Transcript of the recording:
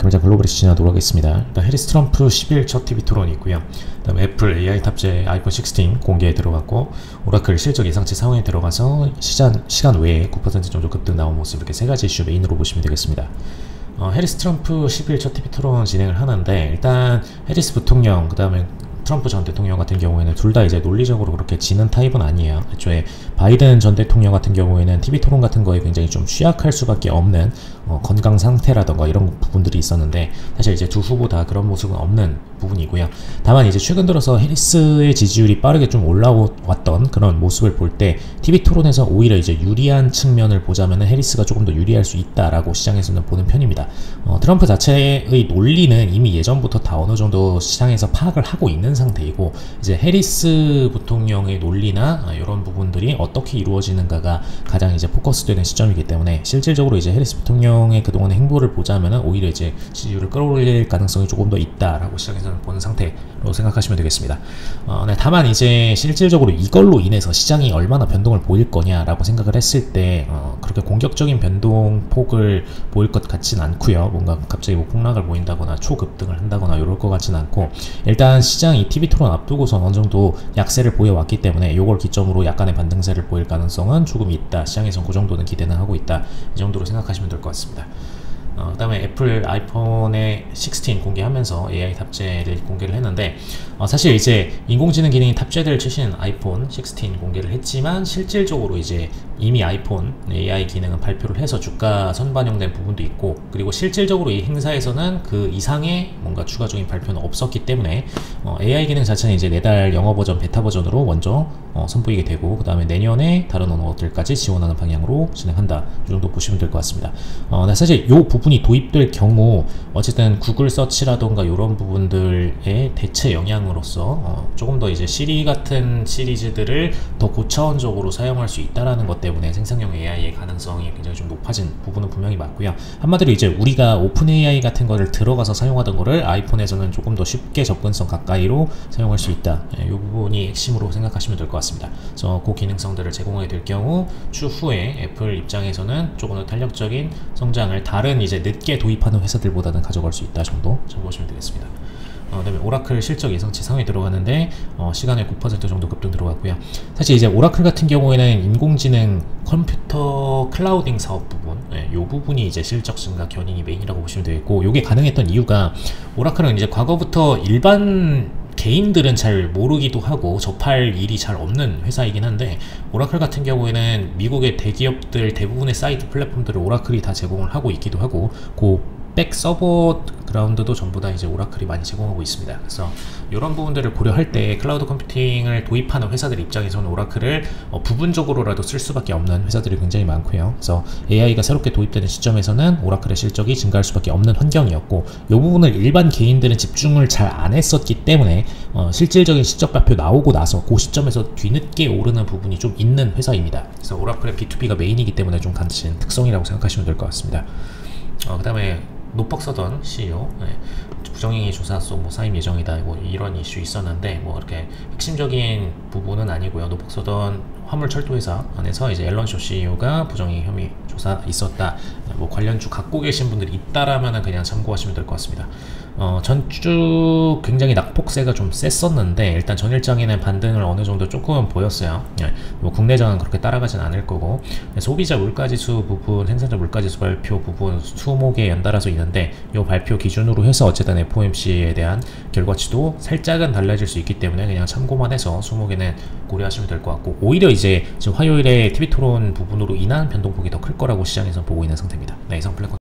당장 글로벌에서 진행하도록 하겠습니다. 일단 해리스 트럼프 10일 첫 TV 토론이 있고요. 그다음에 애플 AI 탑재 아이폰 16 공개에 들어갔고, 오라클 실적 예상치 상황에 들어가서 시간 외에 9% 정도 급등 나온 모습, 이렇게 세 가지 이슈 메인으로 보시면 되겠습니다. 해리스 트럼프 10일 첫 TV 토론 진행을 하는데, 일단 해리스 부통령, 그 다음에 트럼프 전 대통령 같은 경우에는 둘 다 이제 논리적으로 그렇게 지는 타입은 아니에요. 애초에 바이든 전 대통령 같은 경우에는 TV 토론 같은 거에 굉장히 좀 취약할 수밖에 없는 건강 상태라던가 이런 부분들이 있었는데, 사실 이제 두 후보 다 그런 모습은 없는 부분이고요. 다만 이제 최근 들어서 해리스의 지지율이 빠르게 좀 올라왔던 그런 모습을 볼 때, TV 토론에서 오히려 이제 유리한 측면을 보자면은 해리스가 조금 더 유리할 수 있다라고 시장에서는 보는 편입니다. 트럼프 자체의 논리는 이미 예전부터 다 어느 정도 시장에서 파악을 하고 있는 상태이고, 이제 해리스 부통령의 논리나 이런 부분들이 어떻게 이루어지는가가 가장 이제 포커스되는 시점이기 때문에, 실질적으로 이제 해리스 부통령의 그동안의 행보를 보자면은 오히려 이제 지지율을 끌어올릴 가능성이 조금 더 있다라고 시장에서는 보는 상태로 생각하시면 되겠습니다. 네, 다만 이제 실질적으로 이걸로 인해서 시장이 얼마나 변동을 보일 거냐라고 생각을 했을 때 그렇게 공격적인 변동폭을 보일 것 같진 않고요. 뭔가 갑자기 뭐 폭락을 보인다거나 초급등을 한다거나 이럴 것 같진 않고, 일단 시장이 TV 토론 앞두고서 어느 정도 약세를 보여왔기 때문에 이걸 기점으로 약간의 반등세를 보일 가능성은 조금 있다. 시장에서는 그 정도는 기대는 하고 있다. 이 정도로 생각하시면 될 것 같습니다. 그 다음에 애플 아이폰의 16 공개하면서 AI 탑재를 공개를 했는데, 사실 이제 인공지능 기능이 탑재될 최신 아이폰 16 공개를 했지만, 실질적으로 이제 이미 아이폰 AI 기능은 발표를 해서 주가 선반영된 부분도 있고, 그리고 실질적으로 이 행사에서는 그 이상의 뭔가 추가적인 발표는 없었기 때문에 AI 기능 자체는 이제 내달 영어 버전 베타 버전으로 먼저 선보이게 되고, 그 다음에 내년에 다른 언어들까지 지원하는 방향으로 진행한다. 이 정도 보시면 될 것 같습니다. 사실 이 부분이 도입될 경우 어쨌든 구글 서치라던가 이런 부분들의 대체 영향으로서 조금 더 이제 시리 같은 시리즈들을 더 고차원적으로 사용할 수 있다라는 것 때문에 생성형 AI의 가능성이 굉장히 좀 높아진 부분은 분명히 맞고요. 한마디로 이제 우리가 오픈 AI 같은 거를 들어가서 사용하던 거를 아이폰에서는 조금 더 쉽게 접근성 가까이로 사용할 수 있다. 이 부분이 핵심으로 생각하시면 될 것 같습니다. 그래서 그 기능성들을 제공하게 될 경우 추후에 애플 입장에서는 조금 더 탄력적인 성장을 다른 이제 늦게 도입하는 회사들보다는 가져갈 수 있다 정도 참고하시면 되겠습니다. 그다음에 오라클 실적 예상치 상위 들어가는데 시간에 9% 정도 급등 들어갔고요. 사실 이제 오라클 같은 경우에는 인공지능 컴퓨터 클라우딩 사업 부분, 이 부분이 이제 실적 증가 견인이 메인이라고 보시면 되겠고, 이게 가능했던 이유가, 오라클은 이제 과거부터 일반 개인들은 잘 모르기도 하고 접할 일이 잘 없는 회사이긴 한데, 오라클 같은 경우에는 미국의 대기업들 대부분의 사이트 플랫폼들을 오라클이 다 제공을 하고 있기도 하고, 백 서버 그라운드도 전부 다 이제 오라클이 많이 제공하고 있습니다. 그래서 이런 부분들을 고려할 때 클라우드 컴퓨팅을 도입하는 회사들 입장에서는 오라클을 부분적으로라도 쓸 수밖에 없는 회사들이 굉장히 많고요. 그래서 AI가 새롭게 도입되는 시점에서는 오라클의 실적이 증가할 수밖에 없는 환경이었고, 이 부분을 일반 개인들은 집중을 잘 안 했었기 때문에 실질적인 실적 발표 나오고 나서 그 시점에서 뒤늦게 오르는 부분이 좀 있는 회사입니다. 그래서 오라클의 B2B가 메인이기 때문에 좀 가진 특성이라고 생각하시면 될 것 같습니다. 그 다음에 노폭 서던 CEO, 부정행위 조사소 사임 예정이다, 이런 이슈 있었는데, 이렇게 핵심적인 부분은 아니고요. 노폭 서던 화물철도회사 안에서 이제 앨런쇼 CEO가 부정행위 혐의 조사 있었다, 관련주 갖고 계신 분들이 있다라면은 그냥 참고하시면 될 것 같습니다. 전주 굉장히 낙폭세가 좀 셌었는데, 일단 전일장에는 반등을 어느 정도 조금은 보였어요. 국내장은 그렇게 따라가진 않을 거고, 소비자 물가지수 부분, 생산자 물가지수 발표 부분 수목에 연달아서 있는데, 이 발표 기준으로 해서 어쨌든 FOMC에 대한 결과치도 살짝은 달라질 수 있기 때문에 그냥 참고만 해서 수목에는 고려하시면 될 것 같고, 오히려 이제 지금 화요일에 TV 토론 부분으로 인한 변동폭이 더 클 거라고 시장에서 보고 있는 상태입니다. 네, 이상 플랫